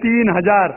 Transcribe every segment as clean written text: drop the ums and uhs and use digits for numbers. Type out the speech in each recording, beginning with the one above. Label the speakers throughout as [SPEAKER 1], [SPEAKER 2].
[SPEAKER 1] 3000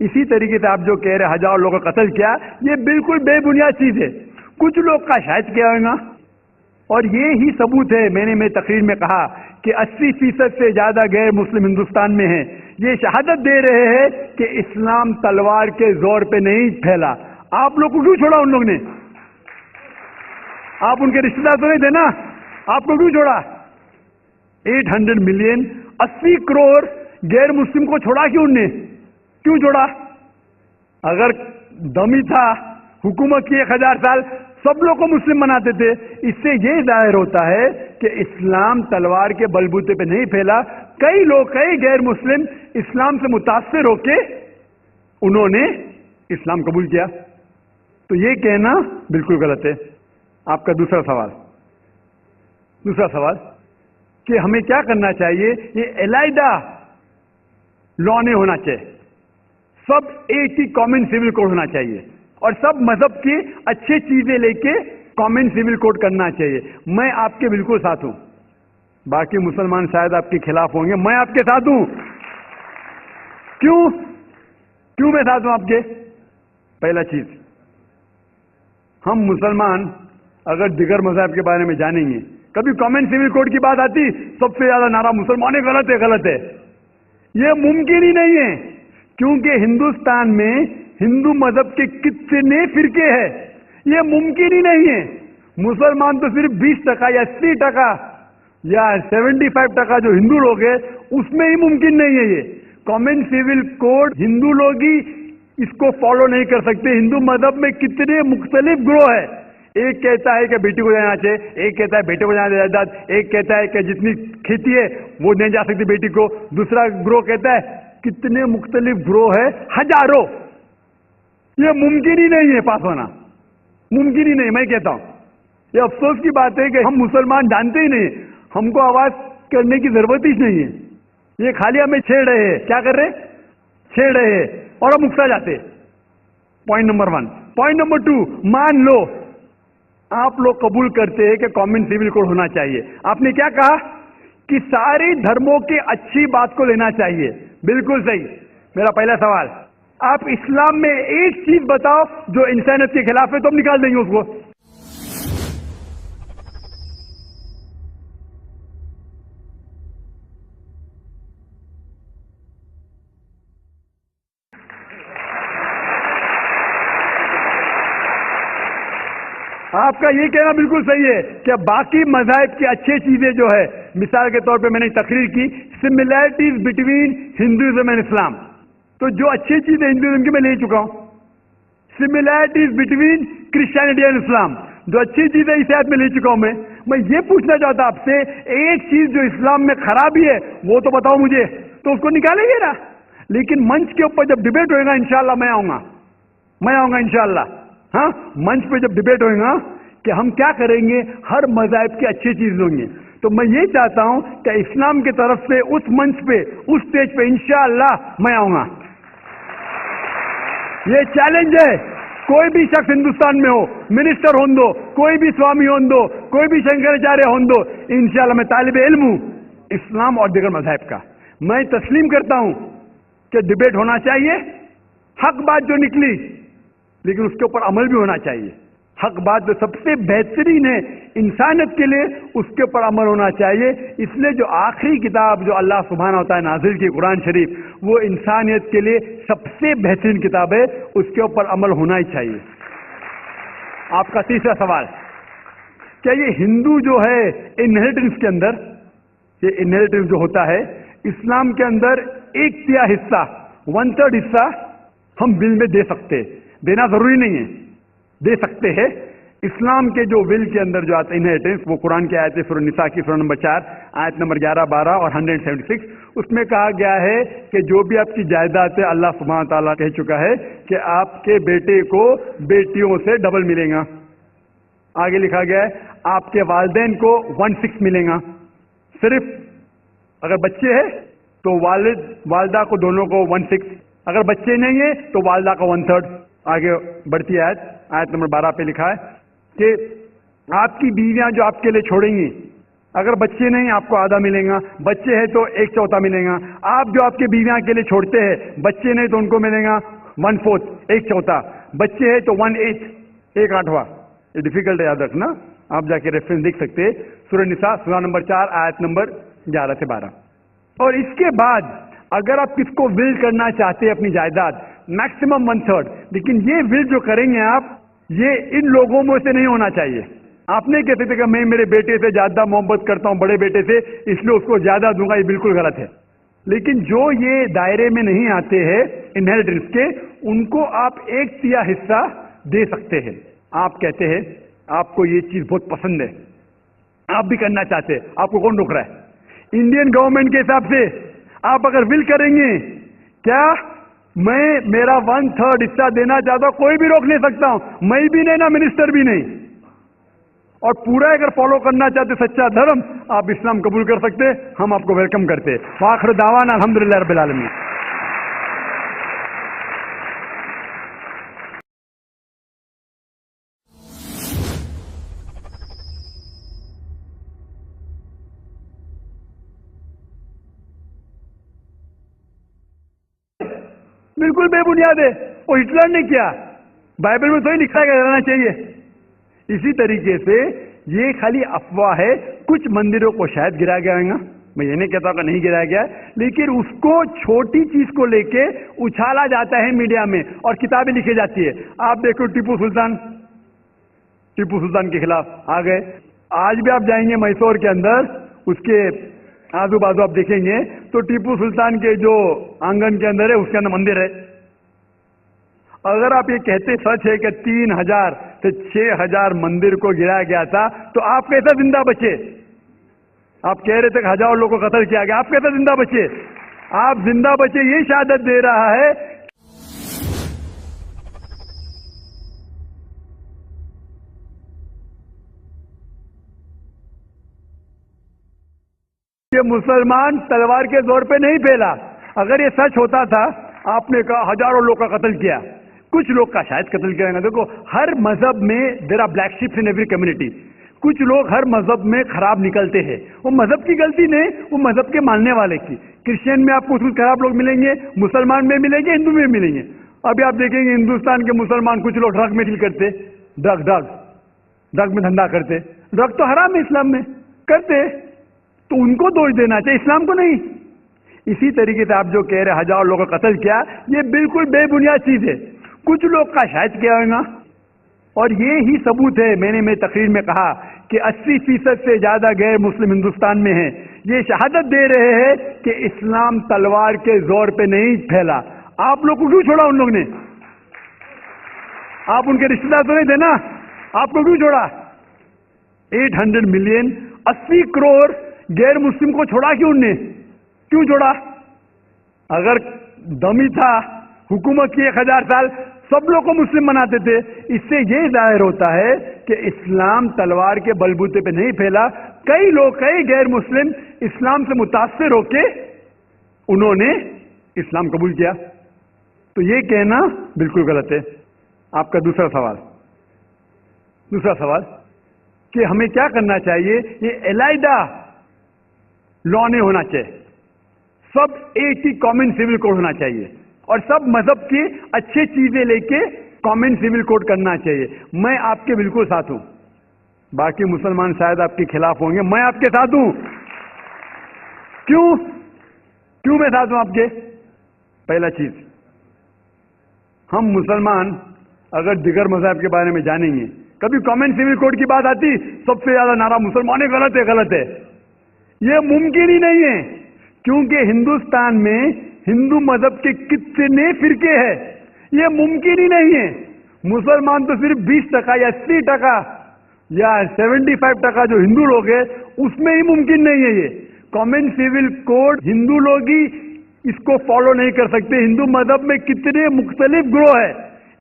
[SPEAKER 1] اسی طریقے سے آپ جو کہہ رہے ہزاروں لوگوں کا قتل کیا، یہ بالکل بے بنیاد چیز ہے. کچھ لوگ کا شاید کیا ہوگا، اور یہ ہی ثبوت ہے. میں نے میری تقریر میں کہا کہ 80% سے زیادہ غیر مسلم ہندوستان میں ہیں. یہ شہادت دے رہے ہیں کہ اسلام تلوار کے زور پہ نہیں پھیلا. آپ لوگ کو کیوں چھوڑا ان لوگ نے؟ آپ ان کے رشتے دار تو نہیں تھے نا، آپ کو کیوں چھوڑا؟ 800 ملین 80 کروڑ غیر مسلم کو چھوڑا کیوں ان نے؟ کیوں چھوڑا؟ اگر دمی تھا حکومت کی 1000 سال سب لوگ کو مسلم بناتے تھے. اس سے یہ ظاہر ہوتا ہے کہ اسلام تلوار کے بلبوتے پہ نہیں پھیلا. کئی لوگ، کئی غیر مسلم اسلام سے متاثر ہو کے انہوں نے اسلام قبول کیا. تو یہ کہنا بالکل غلط ہے. آپ کا دوسرا سوال کہ ہمیں کیا کرنا چاہیے؟ یہ علیحدہ لا نہیں ہونا چاہیے، سب ایک ہی کامن سول کوڈ ہونا چاہیے، اور سب مذہب کی اچھی چیزیں لے کے کامن سول کوڈ کرنا چاہیے. میں آپ کے بالکل ساتھ ہوں. باقی مسلمان شاید آپ کے خلاف ہوں گے، میں آپ کے ساتھ ہوں. کیوں میں ساتھ ہوں آپ کے؟ پہلا چیز، ہم مسلمان اگر دیگر مذہب کے بارے میں جانیں گے، کبھی کامن سول کوڈ کی بات آتی سب سے زیادہ نعرہ مسلمان غلط ہے. یہ ممکن ہی نہیں ہے، کیونکہ ہندوستان میں ہندو مذہب کے کتنے فرقے ہیں. یہ ممکن ہی نہیں ہے. مسلمان تو صرف 20% یا 80% یا 75% جو ہندو لوگ ہیں اس میں ہی ممکن نہیں ہے. یہ کامن سول کوڈ ہندو لوگ ہی اس کو فالو نہیں کر سکتے. ہندو مذہب میں کتنے مختلف گروہ ہیں. ایک کہتا ہے کہ بیٹی کو جانا چاہیے، ایک کہتا ہے بیٹے کو جانا جائیداد، ایک کہتا ہے کہ جتنی کھیتی ہے وہ نہیں جا سکتی بیٹی کو، دوسرا گروہ کہتا ہے. کتنے مختلف گروہ ہیں، ہزاروں. یہ ممکن ہی نہیں ہے پاس ہونا، ممکن ہی نہیں. میں کہتا ہوں یہ افسوس کی بات ہے کہ ہم مسلمان جانتے ہی نہیں، ہم کو آواز کرنے کی ضرورت ہی نہیں ہے. یہ خالی ہمیں چھیڑ رہے ہیں. کیا کر رہے؟ چھیڑ رہے ہیں اور ہم اکسا جاتے. Point number 1. پوائنٹ نمبر 2، مان لو آپ لوگ قبول کرتے ہیں کہ کامن سول کوڈ ہونا چاہیے. آپ نے کیا کہا کہ ساری دھرموں کی اچھی بات کو لینا چاہیے. بالکل صحیح. میرا پہلا سوال، آپ اسلام میں ایک چیز بتاؤ جو انسانیت کے خلاف ہے تو ہم نکال دیں گے اس کو. آپ کا یہ کہنا بالکل صحیح ہے کہ باقی مذاہب کی اچھی چیزیں جو ہے، مثال کے طور پہ میں نے تقریر کی سملیرٹیز بٹوین ہندوازم اینڈ اسلام، تو جو اچھی چیزیں ہندوازم کی میں لے چکا ہوں. سملیرٹیز بٹوین کرسچینٹی اینڈ اسلام، جو اچھی چیزیں عیسائیت میں لے چکا ہوں. میں یہ پوچھنا چاہتا آپ سے، ایک چیز جو اسلام میں خرابی ہے وہ تو بتاؤ مجھے، تو اس کو نکالیں گے نا. لیکن منچ کے اوپر جب ڈبیٹ ہوئے گا انشاءاللہ میں آؤں گا انشاءاللہ. ہاں، منچ پہ جب ڈبیٹ ہوئے گا کہ ہم کیا کریں گے، ہر مذہب کی اچھی چیز ہوں گے. تو میں یہ چاہتا ہوں کہ اسلام کی طرف سے اس منچ پہ، اس اسٹیج پہ انشاءاللہ میں آؤں گا. یہ چیلنج ہے. کوئی بھی شخص ہندوستان میں ہو، منسٹر ہون دو، کوئی بھی سوامی ہون دو، کوئی بھی شنکراچاریہ ہون دو، انشاءاللہ میں طالب علم ہوں اسلام اور دیگر مذاہب کا. میں تسلیم کرتا ہوں کہ ڈبیٹ ہونا چاہیے، حق بات جو نکلی، لیکن اس کے اوپر عمل بھی ہونا چاہیے. حق بات جو سب سے بہترین ہے انسانیت کے لیے، اس کے اوپر عمل ہونا چاہیے. اس لیے جو آخری کتاب جو اللہ سبحانہ و تعالی نازل کی قرآن شریف، وہ انسانیت کے لیے سب سے بہترین کتاب ہے، اس کے اوپر عمل ہونا ہی چاہیے. آپ کا تیسرا سوال، کیا یہ ہندو جو ہے انہیریٹنس کے اندر، یہ انہیریٹنس جو ہوتا ہے اسلام کے اندر 1/3 حصہ، 1/3 حصہ ہم بل میں دے سکتے، دینا ضروری نہیں ہے، دے سکتے ہیں. اسلام کے جو ول کے اندر جو آتا ہے انہیریٹنس، وہ قرآن کی آیت ہے سورہ النساء کی سورہ نمبر 4 آیت نمبر 11، 12 اور 176. اس میں کہا گیا ہے کہ جو بھی آپ کی جائیداد ہے، اللہ سبحانہ تعالیٰ کہہ چکا ہے کہ آپ کے بیٹے کو بیٹیوں سے ڈبل ملے گا. آگے لکھا گیا ہے آپ کے والدین کو 1/6 ملے گا. صرف اگر بچے ہیں تو والد والدہ کو دونوں کو 1/6، اگر بچے نہیں ہیں تو والدہ کا 1/3. آگے بڑھتی آیت نمبر 12 پہ لکھا ہے کہ آپ کی بیویاں جو آپ کے لیے چھوڑیں گی اگر بچے نہیں آپ کو آدھا ملے گا, بچے ہیں تو 1/4 ملے گا. آپ جو آپ کے بیویاں کے لیے چھوڑتے ہیں, بچے نہیں تو ان کو ملے گا 1/4, 1/4. بچے ہیں تو 1/8, 1/8. یہ ڈیفیکلٹ ہے یاد رکھنا, آپ جا کے ریفرنس دیکھ سکتے ہیں, سورہ نساء سورہ نمبر 4 آیت نمبر 11 سے 12. اور اس کے بعد اگر آپ کس کو ول کرنا چاہتے ہیں اپنی جائیداد, میکسیمم 1/3. لیکن یہ ول جو کریں گے آپ, یہ ان لوگوں میں سے نہیں ہونا چاہیے. آپ نہیں کہتے تھے کہ میں میرے بیٹے سے زیادہ محبت کرتا ہوں, بڑے بیٹے سے, اس لیے اس کو زیادہ دوں گا, یہ بالکل غلط ہے. لیکن جو یہ دائرے میں نہیں آتے ہیں انہیریٹنس کے, ان کو آپ 1/3 حصہ دے سکتے ہیں. آپ کہتے ہیں آپ کو یہ چیز بہت پسند ہے, آپ بھی کرنا چاہتے ہیں, آپ کو کون روک رہا ہے؟ انڈین گورنمنٹ کے حساب سے آپ اگر ول کریں گے, کیا میں میرا 1/3 حصہ دینا چاہتا ہوں, کوئی بھی روک نہیں سکتا ہوں, میں بھی نہیں, نہ منسٹر بھی نہیں. اور پورا اگر فالو کرنا چاہتے سچا دھرم, آپ اسلام قبول کر سکتے, ہم آپ کو ویلکم کرتے. وآخر دعوانا الحمدللہ رب العالمین. بالکل بے بنیاد ہے, وہ ہٹلر نے کیا, بائبل میں تو ہی لکھا کہ رہنا چاہیے. اسی طریقے سے یہ خالی افواہ ہے. کچھ مندروں کو شاید گرایا گیا ہوگا, میں یہ نہیں کہتا کہ نہیں گرایا گیا, لیکن اس کو چھوٹی چیز کو لے کے اچھالا جاتا ہے میڈیا میں, اور کتابیں لکھی جاتی ہے. آپ دیکھو ٹیپو سلطان کے خلاف آ گئے. آج بھی آپ جائیں گے میسور کے اندر, اس کے آزو بازو آپ دیکھیں گے تو ٹیپو سلطان کے جو آنگن کے اندر ہے اس کے اندر مندر ہے. اگر آپ یہ کہتے سچ ہے کہ 3000 سے 6000 مندر کو گرایا گیا تھا, تو آپ کیسا زندہ بچے؟ آپ کہہ رہے تھے کہ ہزاروں لوگوں کو قتل کیا گیا, آپ کیسا زندہ بچے؟ آپ زندہ بچے یہ شہادت دے رہا ہے کہ مسلمان تلوار کے زور پہ نہیں پھیلا. اگر یہ سچ ہوتا تھا, آپ نے کہا ہزاروں لوگ کا قتل کیا, کچھ لوگ کا شاید قتل کیا گا. دیکھو ہر مذہب میں there are black sheeps in every community. کچھ لوگ ہر مذہب میں خراب نکلتے ہیں, وہ مذہب کی غلطی نہیں, وہ مذہب کے ماننے والے کی. کرسچین میں آپ کو کچھ خراب لوگ ملیں گے, مسلمان میں ملیں گے, ہندو میں ملیں گے. ابھی آپ دیکھیں گے ہندوستان کے مسلمان کچھ لوگ ڈرگ میں ڈیل کرتے, ڈرگ میں دھندا کرتے. ڈرگ تو حرام ہے اسلام میں, کرتے, تو ان کو دوش دینا چاہیے, اسلام کو نہیں. اسی طریقے سے آپ جو کہہ رہے ہزاروں لوگوں کا قتل کیا, یہ بالکل بے بنیاد چیز ہے. کچھ لوگ کا شاید کیا ہوگا, اور یہ ہی ثبوت ہے. میں نے میری تقریر میں کہا کہ 80% سے زیادہ غیر مسلم ہندوستان میں ہیں. یہ شہادت دے رہے ہیں کہ اسلام تلوار کے زور پہ نہیں پھیلا. آپ لوگ کو کیوں چھوڑا ان لوگ نے؟ آپ ان کے رشتے دار تو نہیں تھے نا, آپ کو کیوں چھوڑا؟ 800 ملین 80 کروڑ غیر مسلم کو چھوڑا کیوں ان نے؟ کیوں چھوڑا؟ اگر دمی تھا حکومت کی 1000 سال, سب لوگ کو مسلم بناتے تھے. اس سے یہ ظاہر ہوتا ہے کہ اسلام تلوار کے بلبوتے پہ نہیں پھیلا. کئی لوگ, کئی غیر مسلم اسلام سے متاثر ہو کے انہوں نے اسلام قبول کیا. تو یہ کہنا بالکل غلط ہے. آپ کا دوسرا سوال کہ ہمیں کیا کرنا چاہیے. یہ علیحدہ لا نہیں ہونا چاہیے, سب ایک ہی کامن سول کوڈ ہونا چاہیے, اور سب مذہب کی اچھی چیزیں لے کے کامن سول کوڈ کرنا چاہیے. میں آپ کے بالکل ساتھ ہوں. باقی مسلمان شاید آپ کے خلاف ہوں گے, میں آپ کے ساتھ ہوں. کیوں میں ساتھ ہوں آپ کے؟ پہلا چیز, ہم مسلمان اگر دیگر مذہب کے بارے میں جانیں گے, کبھی کامن سول کوڈ کی بات آتی, سب سے زیادہ نعرہ مسلمان غلط ہے. یہ ممکن ہی نہیں ہے, کیونکہ ہندوستان میں ہندو مذہب کے کتنے فرقے ہیں. یہ ممکن ہی نہیں ہے. مسلمان تو صرف 20% یا 80% یا 75% جو ہندو لوگ ہیں, اس میں ہی ممکن نہیں ہے. یہ کامن سول کوڈ ہندو لوگ ہی اس کو فالو نہیں کر سکتے. ہندو مذہب میں کتنے مختلف گروہ ہے.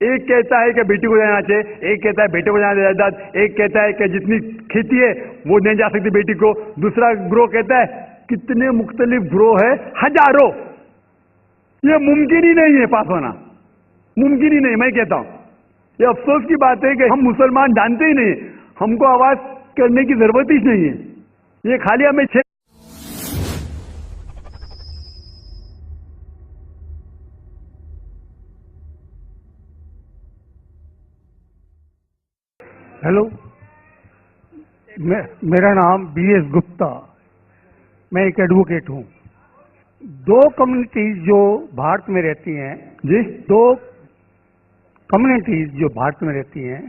[SPEAKER 1] ایک کہتا ہے کہ بیٹی کو جانا چاہیے, ایک کہتا ہے بیٹے کو جانا جائیداد, ایک کہتا ہے کہ جتنی کھیتی ہے وہ نہیں جا سکتی بیٹی کو, دوسرا گروہ کہتا ہے. کتنے مختلف گروہ ہے, ہزاروں. یہ ممکن ہی نہیں ہے پاس ہونا, ممکن ہی نہیں. میں کہتا ہوں یہ افسوس کی بات ہے کہ ہم مسلمان جانتے ہی نہیں, ہم کو آواز کرنے کی ضرورت ہی نہیں ہے. یہ خالی ہمیں
[SPEAKER 2] ہیلو، میرا نام بی ایس گپتا، میں ایک ایڈوکیٹ ہوں۔ دو کمیونٹیز جو بھارت میں رہتی ہیں، دو کمیونٹیز جو بھارت میں رہتی ہیں،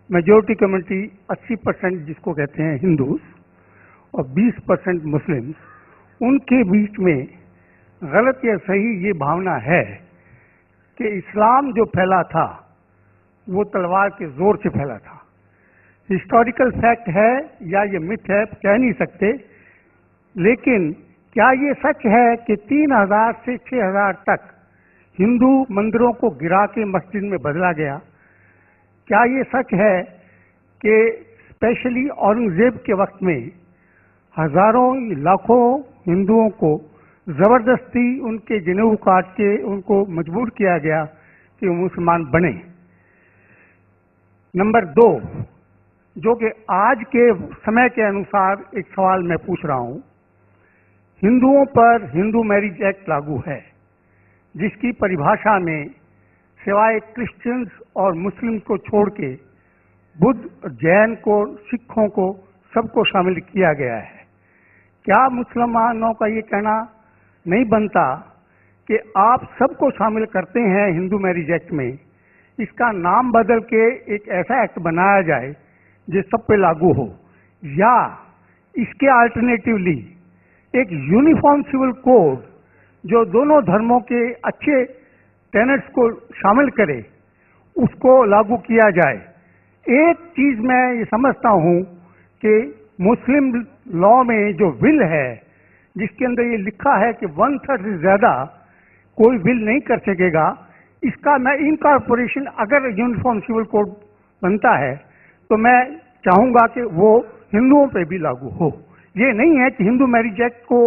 [SPEAKER 2] میجورٹی کمیونٹی 80% جس کو کہتے ہیں ہندوز اور 20% مسلمز، ان کے بیچ میں غلط یا صحیح یہ بھاونا ہے کہ اسلام جو پھیلا تھا وہ تلوار کے زور سے پھیلا تھا۔ ہسٹوریکل فیکٹ ہے یا یہ مت ہے کہہ نہیں سکتے، لیکن کیا یہ سچ ہے کہ 3000 سے 6000 تک ہندو مندروں کو گرا کے مسجد میں بدلا گیا؟ کیا یہ سچ ہے کہ اسپیشلی اورنگزیب کے وقت میں ہزاروں لاکھوں ہندوؤں کو زبردستی ان کے جنیو کاٹ کے ان کو مجبور کیا گیا کہ وہ مسلمان بنے؟ نمبر 2، جو کہ آج کے سمے کے انوسار ایک سوال میں پوچھ رہا ہوں، ہندوؤں پر ہندو میرج ایکٹ لاگو ہے، جس کی پریبھاشا میں سوائے کرسچنز اور مسلم کو چھوڑ کے بدھ، جین کو، سکھوں کو، سب کو شامل کیا گیا ہے۔ کیا مسلمانوں کا یہ کہنا نہیں بنتا کہ آپ سب کو شامل کرتے ہیں ہندو میرج ایکٹ میں، اس کا نام بدل کے ایک ایسا ایکٹ بنایا جائے جو سب پہ لاگو ہو، یا اس کے الٹرنیٹیولی ایک یونیفارم سول کوڈ جو دونوں دھرموں کے اچھے ٹینٹس کو شامل کرے اس کو لاگو کیا جائے؟ ایک چیز میں یہ سمجھتا ہوں کہ مسلم لا میں جو ول ہے، جس کے اندر یہ لکھا ہے کہ 1/3 سے زیادہ کوئی ول نہیں کر سکے گا، اس کا میں انکارپوریشن اگر یونیفارم سول کوڈ بنتا ہے تو میں چاہوں گا کہ وہ ہندوؤں پہ بھی لاگو ہو۔ یہ نہیں ہے کہ ہندو میرج ایکٹ کو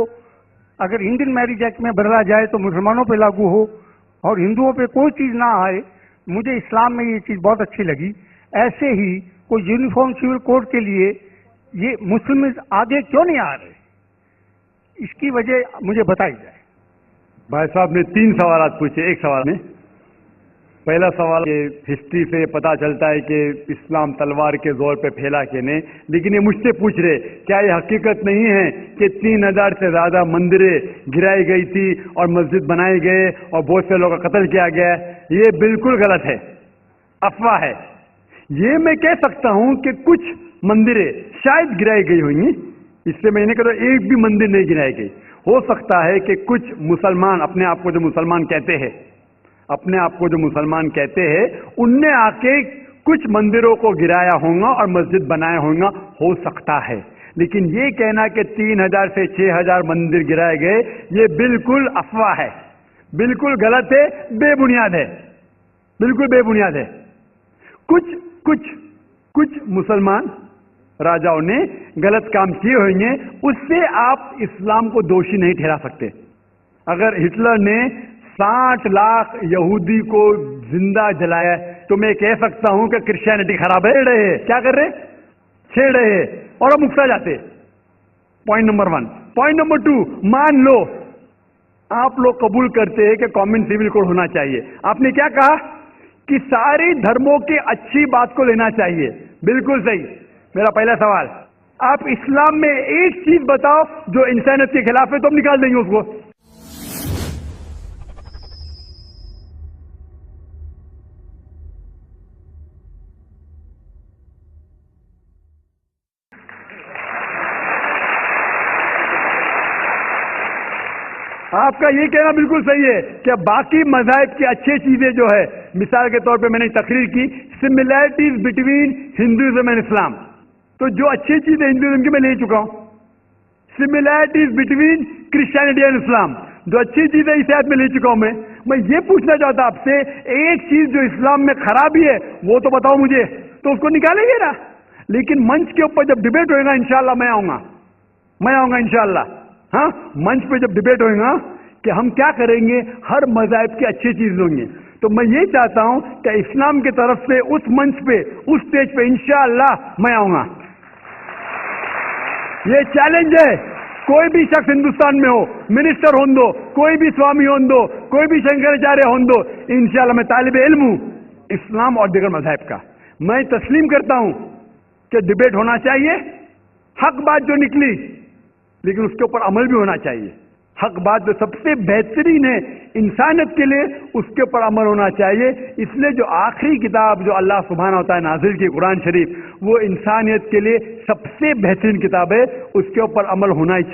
[SPEAKER 2] اگر انڈین میرج ایکٹ میں بدلا جائے تو مسلمانوں پہ لاگو ہو اور ہندوؤں پہ کوئی چیز نہ آئے۔ مجھے اسلام میں یہ چیز بہت اچھی لگی۔ ایسے ہی کوئی یونیفارم سول کوڈ کے لیے یہ مسلم آگے کیوں نہیں آ رہے، اس کی وجہ مجھے بتائی جائے۔
[SPEAKER 1] بھائی صاحب نے 3 سوالات پوچھے ایک سوال میں۔ پہلا سوال کہ ہسٹری سے پتا چلتا ہے کہ اسلام تلوار کے زور پہ پھیلا کہ نہیں، لیکن یہ مجھ سے پوچھ رہے کیا یہ حقیقت نہیں ہے کہ 3000 سے زیادہ مندریں گرائی گئی تھی اور مسجد بنائے گئے اور بہت سے لوگوں کا قتل کیا گیا؟ یہ بالکل غلط ہے، افواہ ہے۔ یہ میں کہہ سکتا ہوں کہ کچھ مندریں شاید گرائی گئی ہوئی ہیں، اس سے میں نے کہا ایک بھی مندر نہیں گرائی گئی۔ ہو سکتا ہے کہ کچھ مسلمان اپنے آپ کو جو مسلمان کہتے ہیں ان نے آ کے کچھ مندروں کو گرایا ہوگا اور مسجد بنایا ہوگا، ہو سکتا ہے، لیکن یہ کہنا کہ 3000 سے 6000 مندر گرائے گئے یہ بالکل افواہ ہے، بالکل غلط ہے، بے بنیاد ہے، بالکل بے بنیاد ہے۔ کچھ مسلمان راجاؤں نے غلط کام کیے ہوئے ہیں، اس سے آپ اسلام کو دوشی نہیں ٹھہرا سکتے۔ اگر ہٹلر نے 60 لاکھ یہودی کو زندہ جلایا تو میں کہہ سکتا ہوں کہ کرسچینٹی خراب ہے، کیا کر رہے، چھیڑ رہے اور اب اکسا جاتے۔ Point number 1۔ پوائنٹ نمبر 2، مان لو آپ لوگ قبول کرتے ہیں کہ کامن سول کوڈ ہونا چاہیے۔ آپ نے کیا کہا کہ ساری دھرموں کی اچھی بات کو لینا چاہیے، بالکل صحیح۔ میرا پہلا سوال، آپ اسلام میں ایک چیز بتاؤ جو انسانیت کے خلاف ہے تو ہم نکال دیں گے اس کو۔ آپ کا یہ کہنا بالکل صحیح ہے کہ باقی مذاہب کی اچھی چیزیں جو ہے، مثال کے طور پہ میں نے تقریر کی سملیرٹیز بٹوین ہندوازم اینڈ اسلام، تو جو اچھی چیزیں ہندوازم کی میں لے چکا ہوں۔ سملیرٹیز بٹوین کرسچینٹی اینڈ اسلام، جو اچھی چیزیں اس آیت میں لے چکا ہوں میں یہ پوچھنا چاہتا آپ سے ایک چیز جو اسلام میں خرابی ہے وہ تو بتاؤ مجھے، تو اس کو نکالیں گے نا۔ لیکن منچ کے اوپر جب ڈبیٹ ہوئے گا انشاءاللہ میں آؤں گا انشاءاللہ۔ ہاں، منچ پہ جب ڈبیٹ ہوئے گا کہ ہم کیا کریں گے، ہر مذہب کی اچھی چیز لیں گے، تو میں یہ چاہتا ہوں کہ اسلام کی طرف سے اس منچ پہ، اس سٹیج پہ انشاءاللہ میں آؤں گا۔ یہ چیلنج ہے. کوئی بھی شخص ہندوستان میں ہو، منسٹر ہوں دو، کوئی بھی سوامی ہوں دو، کوئی بھی شنکراچاریہ ہوں دو، انشاءاللہ میں طالب علم ہوں اسلام اور دیگر مذاہب کا. میں تسلیم کرتا ہوں کہ ڈیبیٹ ہونا چاہیے، حق بات جو نکلی، لیکن اس کے اوپر عمل بھی ہونا چاہیے. حق بات جو سب سے بہترین ہے انسانیت کے لیے، اس کے اوپر عمل ہونا چاہیے. اس لیے جو آخری کتاب جو اللہ سبحانہ و تعالیٰ نازل کی قرآن شریف، وہ انسانیت کے لیے سب سے بہترین کتاب ہے، اس کے اوپر عمل ہونا ہی چاہیے.